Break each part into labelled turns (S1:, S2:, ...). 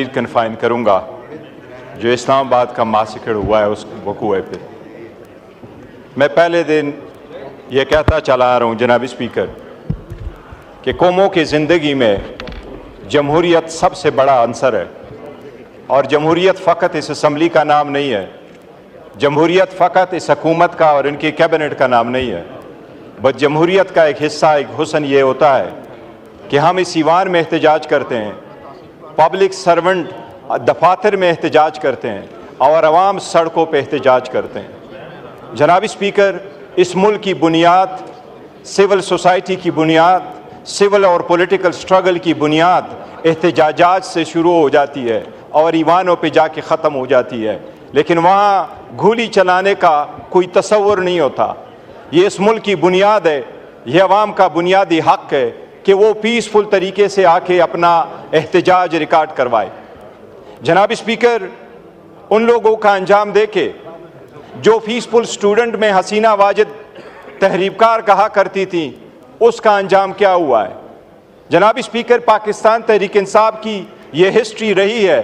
S1: Confine करूँगा जो इस्लामाबाद का मासिकड़ हुआ है उस वकूए पे। मैं पहले दिन ये कहता चला आ रहा हूँ जनाब स्पीकर कि कौमों की ज़िंदगी में जमहूरियत सबसे बड़ा अंसर है, और जमहूरियत फ़कत इस असम्बली का नाम नहीं है, जमहूरियत फ़कत इस हुकूमत का और इनकी कैबिनेट का नाम नहीं है, बस जमहूरियत का एक हिस्सा, एक हुस्न ये होता है कि हम इस ईवान में एहतजाज करते हैं, पब्लिक सर्वेंट दफातर में एहतजाज करते हैं और अवाम सड़कों पर एहतजाज करते हैं। जनाब स्पीकर, इस मुल्क की बुनियाद, सिविल सोसाइटी की बुनियाद, सिविल और पॉलिटिकल स्ट्रगल की बुनियाद एहतजाजात से शुरू हो जाती है और ईवानों पे जाके ख़त्म हो जाती है, लेकिन वहाँ गोली चलाने का कोई तसव्वुर नहीं होता। ये इस मुल्क की बुनियाद है, ये अवाम का बुनियादी हक़ है कि वो पीसफुल तरीके से आके अपना एहतजाज रिकॉर्ड करवाए। जनाब स्पीकर, उन लोगों का अंजाम देके जो पीसफुल स्टूडेंट में हसीना वाजिद तहरीबकार कहा करती थी, उसका अंजाम क्या हुआ है? जनाब स्पीकर, पाकिस्तान तहरीक इंसाफ की ये हिस्ट्री रही है,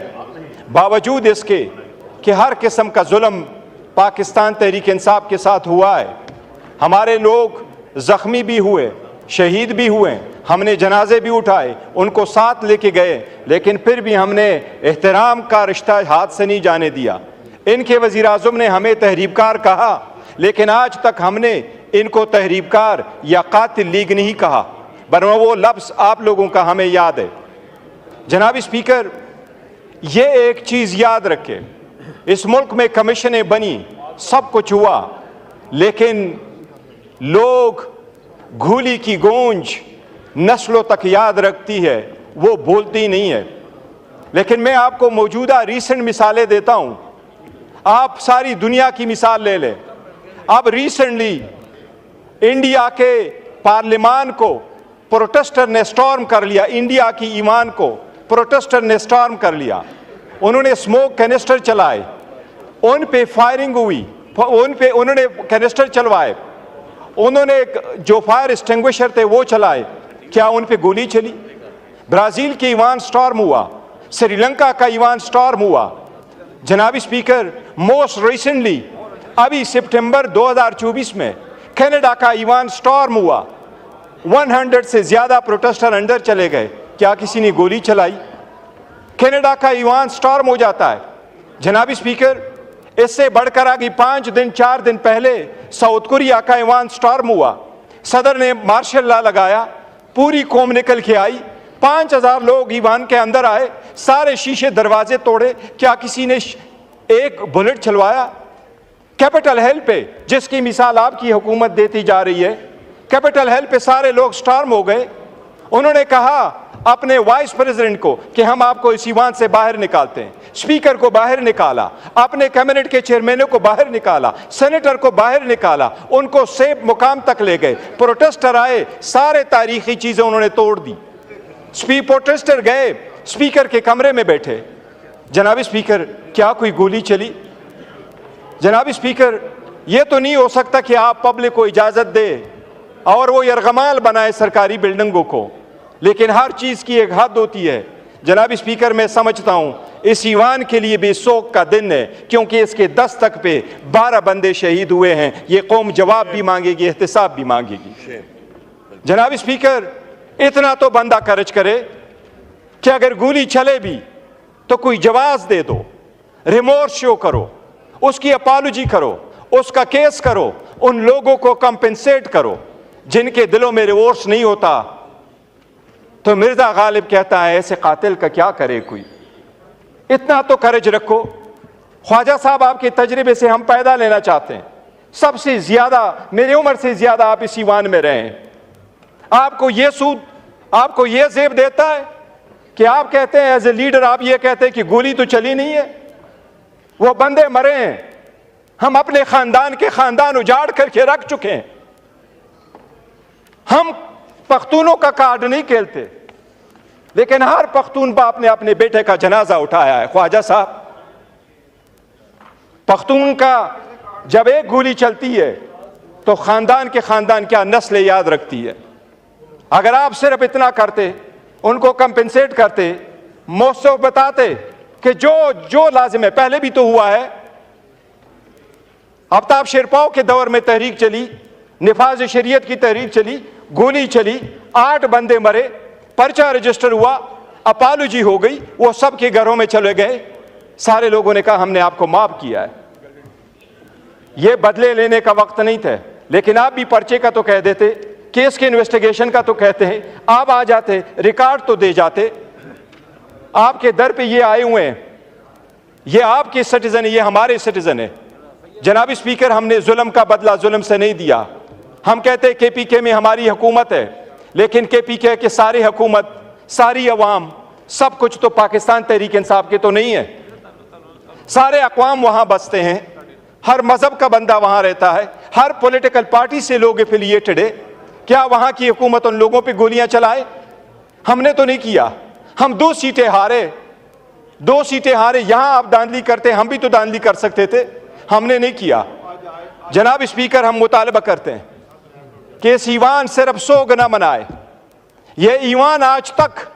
S1: बावजूद इसके कि हर किस्म का जुल्म पाकिस्तान तहरीक इंसाफ के साथ हुआ है। हमारे लोग ज़ख्मी भी हुए, शहीद भी हुए, हमने जनाजे भी उठाए, उनको साथ लेके गए, लेकिन फिर भी हमने एहतराम का रिश्ता हाथ से नहीं जाने दिया। इनके वज़ीर आज़म ने हमें तहरीबकार कहा, लेकिन आज तक हमने इनको तहरीबकार या कातिल लीग नहीं कहा, वरना वो लफ्ज़ आप लोगों का हमें याद है। जनाब स्पीकर, ये एक चीज़ याद रखें, इस मुल्क में कमीशनें बनी, सब कुछ हुआ, लेकिन लोग घूली की गूंज नस्लों तक याद रखती है, वो बोलती नहीं है। लेकिन मैं आपको मौजूदा रीसेंट मिसालें देता हूँ, आप सारी दुनिया की मिसाल ले लें। अब रिसेंटली इंडिया के पार्लियामान को प्रोटेस्टर ने स्टॉर्म कर लिया, इंडिया की ईमान को प्रोटेस्टर ने स्टॉर्म कर लिया। उन्होंने स्मोक कैनिस्टर चलाए, उन पे फायरिंग हुई, उन्होंने कैनिस्टर चलवाए, उन्होंने जो फायर एक्सटिंग्विशर थे वो चलाए, क्या उन पे गोली चली? ब्राज़ील के ईवान स्टॉर्म हुआ, श्रीलंका का ईवान स्टॉर्म हुआ। जनाब स्पीकर, मोस्ट रिसेंटली अभी सितंबर 2024 में कनाडा का ईवान स्टॉर्म हुआ, 100 से ज़्यादा प्रोटेस्टर अंदर चले गए, क्या किसी ने गोली चलाई? कनाडा का ईवान स्टॉर्म हो जाता है। जनाब स्पीकर, इससे बढ़कर आगे 5 दिन 4 दिन पहले साउथ कोरिया का ईवान स्टॉर्म हुआ, सदर ने मार्शल लॉ लगाया, पूरी कौम निकल के आई, 5000 लोग ईवान के अंदर आए, सारे शीशे दरवाजे तोड़े, क्या किसी ने एक बुलेट चलवाया? कैपिटल हिल पे, जिसकी मिसाल आपकी हुकूमत देती जा रही है, कैपिटल हिल पे सारे लोग स्टॉर्म हो गए। उन्होंने कहा अपने वाइस प्रेसिडेंट को कि हम आपको इस ईवान से बाहर निकालते हैं, स्पीकर को बाहर निकाला, अपने कैबिनेट के चेयरमैनों को बाहर निकाला, सेनेटर को बाहर निकाला, उनको सेफ मुकाम तक ले गए। प्रोटेस्टर आए, सारे तारीखी चीजें उन्होंने तोड़ दी। प्रोटेस्टर गए, स्पीकर के कमरे में बैठे। जनाब स्पीकर, क्या कोई गोली चली? जनाब स्पीकर, यह तो नहीं हो सकता कि आप पब्लिक को इजाजत दे और वो यरगमाल बनाए सरकारी बिल्डिंगों को, लेकिन हर चीज की एक हद होती है। जनाब स्पीकर, मैं समझता हूं इस ईवान के लिए भी शोक का दिन है, क्योंकि इसके दस्तक पे 12 बंदे शहीद हुए हैं। ये कौम जवाब भी मांगेगी, एहतिसाब भी मांगेगी। जनाब स्पीकर, इतना तो बंदा खर्च करे कि अगर गोली चले भी तो कोई जवाब दे दो, रिमोर्स शो करो, उसकी अपॉलॉजी करो, उसका केस करो, उन लोगों को कंपेंसेट करो जिनके दिलों में रिमोर्स नहीं होता। तो मिर्जा गालिब कहता है ऐसे कातिल का क्या करे कोई? इतना तो करेज रखो। ख्वाजा साहब, आपके तजर्बे से हम पैदा लेना चाहते हैं, सबसे ज्यादा मेरी उम्र से ज्यादा आप इस ईवान में रहे हैं, आपको ये सूद, आपको ये जेब देता है कि आप कहते हैं एज ए लीडर, आप ये कहते हैं कि गोली तो चली नहीं है, वो बंदे मरे हैं, हम अपने खानदान के खानदान उजाड़ करके रख चुके हैं। हम पख्तूनों का कार्ड नहीं खेलते, लेकिन हर पख्तून बाप ने अपने बेटे का जनाजा उठाया है। ख्वाजा साहब, पख्तून का जब एक गोली चलती है तो खानदान के खानदान क्या नस्लें याद रखती है। अगर आप सिर्फ इतना करते, उनको कंपेंसेट करते, मौसम बताते कि जो लाजिम है, पहले भी तो हुआ है। आफ्ताब शेरपाओ के दौर में तहरीक चली, निफाज शरीयत की तहरीक चली, गोली चली, 8 बंदे मरे, पर्चा रजिस्टर हुआ, अपॉलॉजी हो गई, वो सबके घरों में चले गए, सारे लोगों ने कहा हमने आपको माफ किया है। ये बदले लेने का वक्त नहीं था, लेकिन आप भी पर्चे का तो कह देते, केस के इन्वेस्टिगेशन का तो कहते हैं, आप आ जाते, रिकॉर्ड तो दे जाते। आपके दर पे ये आए हुए हैं, ये आपके सिटीजन है, ये हमारे सिटीजन है। जनाब स्पीकर, हमने जुल्म का बदला जुल्म से नहीं दिया। हम कहते हैं केपीके में हमारी हुकूमत है, लेकिन केपीके के सारी हुकूमत, सारी अवाम, सब कुछ तो पाकिस्तान तहरीक इंसाफ के तो नहीं है। सारे अक़वाम वहां बसते हैं, हर मजहब का बंदा वहां रहता है, हर पॉलिटिकल पार्टी से लोग एफिलिएटेड है। क्या वहां की हुकूमत उन लोगों पे गोलियां चलाए? हमने तो नहीं किया। हम 2 सीटें हारे, 2 सीटें हारे। यहां आप दांधली करते, हम भी तो दांधली कर सकते थे, हमने नहीं किया। जनाब स्पीकर, हम मुतालबा करते हैं कि इस ईवान सिर्फ 100 गुना मनाए। ये ईवान आज तक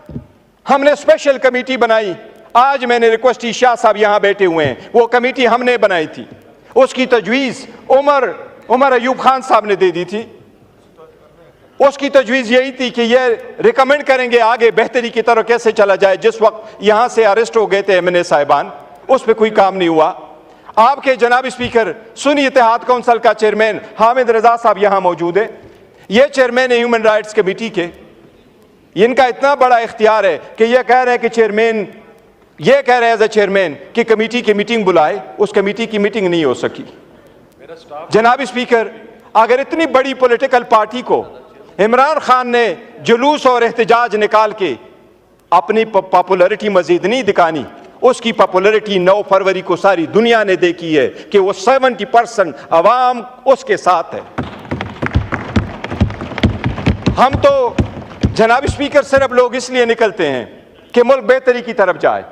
S1: हमने स्पेशल कमेटी बनाई, आज मैंने रिक्वेस्ट की, शाह साहब यहां बैठे हुए हैं, वो कमेटी हमने बनाई थी, उसकी तजवीज़ उमर अयूब खान साहब ने दे दी थी। उसकी तजवीज़ यही थी कि ये रिकमेंड करेंगे आगे बेहतरी की तरफ कैसे चला जाए। जिस वक्त यहां से अरेस्ट हो गए थे एमएनए साहिबान, उस पर कोई काम नहीं हुआ। आपके जनाब स्पीकर, सुन्नी इत्तेहाद काउंसिल का चेयरमैन हामिद रजा साहब यहां मौजूद है, ये चेयरमैन है ह्यूमन राइट्स कमेटी के। इनका इतना बड़ा इख्तियार है कि ये कह रहे हैं कि चेयरमैन, ये कह रहे हैं एज ए चेयरमैन कि कमेटी की मीटिंग बुलाए, उस कमेटी की मीटिंग नहीं हो सकी। जनाब स्पीकर, अगर इतनी बड़ी पॉलिटिकल पार्टी को इमरान खान ने जुलूस और एहतजाज निकाल के अपनी पॉपुलरिटी मजीद नहीं दिखानी, उसकी पॉपुलरिटी 9 फरवरी को सारी दुनिया ने देखी है कि वो 70% अवाम उसके साथ है। हम तो जनाब स्पीकर सिर्फ लोग इसलिए निकलते हैं कि मुल्क बेहतरी की तरफ जाए।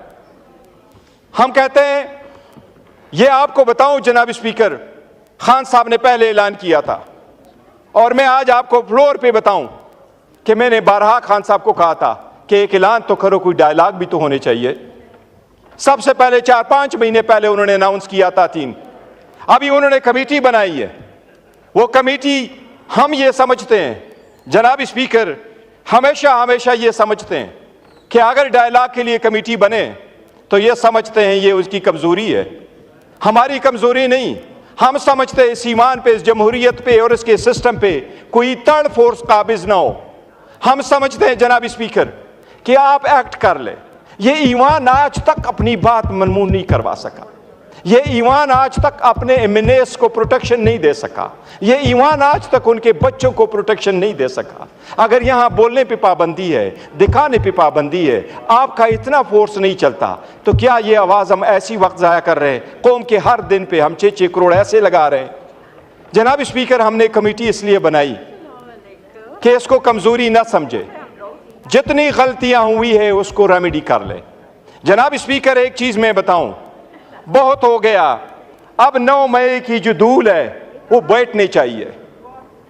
S1: हम कहते हैं, ये आपको बताऊं जनाब स्पीकर, खान साहब ने पहले ऐलान किया था, और मैं आज आपको फ्लोर पे बताऊं कि मैंने बारहा खान साहब को कहा था कि एक ऐलान तो करो, कोई डायलॉग भी तो होने चाहिए। सबसे पहले 4-5 महीने पहले उन्होंने अनाउंस किया था 3, अभी उन्होंने कमेटी बनाई है। वो कमेटी, हम ये समझते हैं जनाब स्पीकर, हमेशा ये समझते हैं कि अगर डायलॉग के लिए कमेटी बने तो ये समझते हैं ये उसकी कमजोरी है, हमारी कमजोरी नहीं। हम समझते हैं इस ईमान पे, इस जमहूरियत पे और इसके सिस्टम पे कोई थर्ड फोर्स काबिज ना हो। हम समझते हैं जनाब स्पीकर कि आप एक्ट कर ले। ये ईमान आज तक अपनी बात मनमून नहीं करवा सका, ये ईमान आज तक अपने एमएनएस को प्रोटेक्शन नहीं दे सका, ये ईमान आज तक उनके बच्चों को प्रोटेक्शन नहीं दे सका। अगर यहाँ बोलने पे पाबंदी है, दिखाने पे पाबंदी है, आपका इतना फोर्स नहीं चलता, तो क्या ये आवाज़ हम ऐसी वक्त ज़ाया कर रहे हैं? कौम के हर दिन पे हम 6-6 करोड़ ऐसे लगा रहे हैं। जनाब स्पीकर, हमने कमेटी इसलिए बनाई कि इसको कमज़ोरी ना समझे, जितनी गलतियाँ हुई है उसको रेमेडी कर ले। जनाब स्पीकर, एक चीज़ मैं बताऊँ, बहुत हो गया, अब 9 मई की जो धूल है वो बैठनी चाहिए।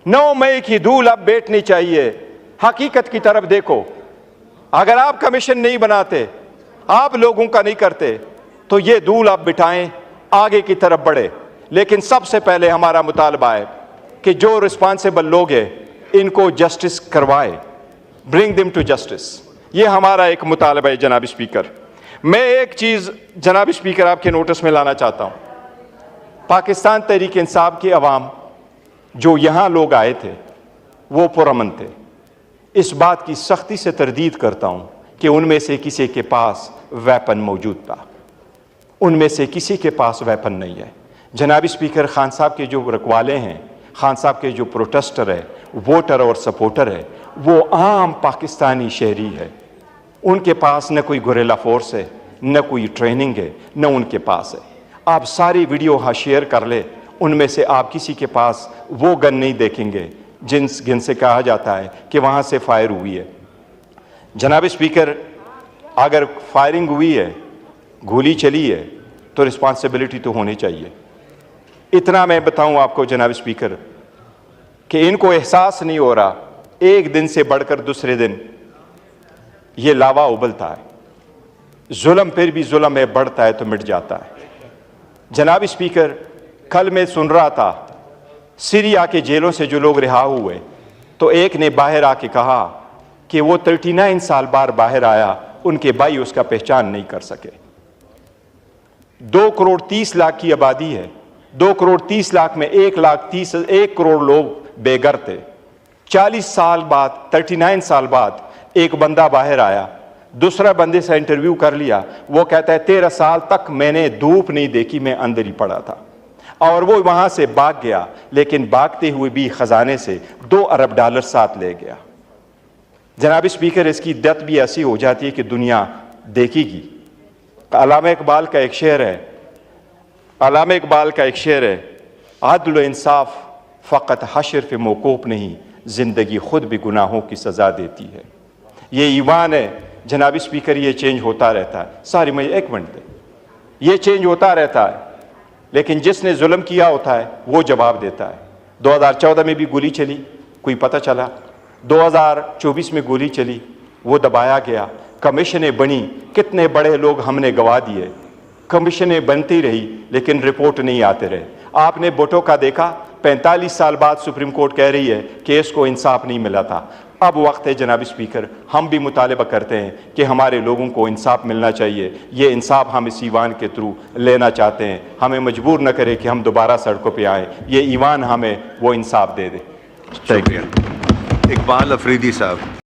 S1: 9 मई की धूल अब बैठनी चाहिए। हकीकत की तरफ देखो, अगर आप कमीशन नहीं बनाते, आप लोगों का नहीं करते, तो ये धूल आप बिठाएं, आगे की तरफ बढ़े। लेकिन सबसे पहले हमारा मुतालबा है कि जो रिस्पॉन्सिबल लोग हैं इनको जस्टिस करवाए, ब्रिंग देम टू जस्टिस। ये हमारा एक मुतालबा है जनाब स्पीकर। मैं एक चीज़ जनाब स्पीकर आपके नोटिस में लाना चाहता हूँ। पाकिस्तान तहरीक इंसाफ के अवाम जो यहाँ लोग आए थे वो पुरअमन थे। इस बात की सख्ती से तरदीद करता हूँ कि उनमें से किसी के पास वेपन मौजूद था, उनमें से किसी के पास वेपन नहीं है। जनाब स्पीकर, खान साहब के जो रखवाले हैं, खान साहब के जो प्रोटेस्टर है, वोटर और सपोर्टर है, वो आम पाकिस्तानी शहरी है। उनके पास न कोई गुरेला फोर्स है, न कोई ट्रेनिंग है, न उनके पास है। आप सारी वीडियो हाँ शेयर कर ले, उनमें से आप किसी के पास वो गन नहीं देखेंगे जिन से कहा जाता है कि वहाँ से फायर हुई है। जनाब स्पीकर, अगर फायरिंग हुई है, गोली चली है, तो रिस्पॉन्सिबिलिटी तो होनी चाहिए। इतना मैं बताऊं आपको जनाब स्पीकर कि इनको एहसास नहीं हो रहा, एक दिन से बढ़कर दूसरे दिन ये लावा उबलता है। जुल्म फिर भी जुल्म है, बढ़ता है तो मिट जाता है। जनाब स्पीकर, कल मैं सुन रहा था सीरिया के जेलों से जो लोग रिहा हुए, तो एक ने बाहर आके कहा कि वो 39 साल बाद बाहर आया, उनके भाई उसका पहचान नहीं कर सके। 2 करोड़ 30 लाख की आबादी है, 2 करोड़ 30 लाख में 1 करोड़ लोग बेघर थे। 40 साल बाद, 39 साल बाद एक बंदा बाहर आया, दूसरा बंदे से इंटरव्यू कर लिया, वो कहता है 13 साल तक मैंने धूप नहीं देखी, मैं अंदर ही पड़ा था। और वो वहां से भाग गया, लेकिन भागते हुए भी खजाने से $2 अरब साथ ले गया। जनाब स्पीकर, इसकी दत भी ऐसी हो जाती है कि दुनिया देखेगी। अल्लामा इकबाल का एक शेर है, अदल इंसाफ फ़कत हश्र पे मौकूफ़ नहीं, ज़िंदगी खुद भी गुनाहों की सज़ा देती है। ये ईमान है जनाब स्पीकर, ये चेंज होता रहता है। सारी मैं एक मिनट दे, ये चेंज होता रहता है, लेकिन जिसने जुल्म किया होता है वो जवाब देता है। 2014 में भी गोली चली, कोई पता चला। 2024 में गोली चली, वो दबाया गया। कमीशनें बनी, कितने बड़े लोग हमने गवा दिए। कमीशनें बनती रही, लेकिन रिपोर्ट नहीं आते रहे। आपने भुट्टो का देखा, 45 साल बाद सुप्रीम कोर्ट कह रही है कि इसको इंसाफ नहीं मिला था। अब वक्त है जनाब स्पीकर, हम भी मुतालबा करते हैं कि हमारे लोगों को इंसाफ मिलना चाहिए। ये इंसाफ हम इस ईवान के थ्रू लेना चाहते हैं। हमें मजबूर न करे कि हम दोबारा सड़कों पे आएँ। ये ईवान हमें वो इंसाफ दे दे।
S2: शुक्रिया। इकबाल अफरीदी साहब।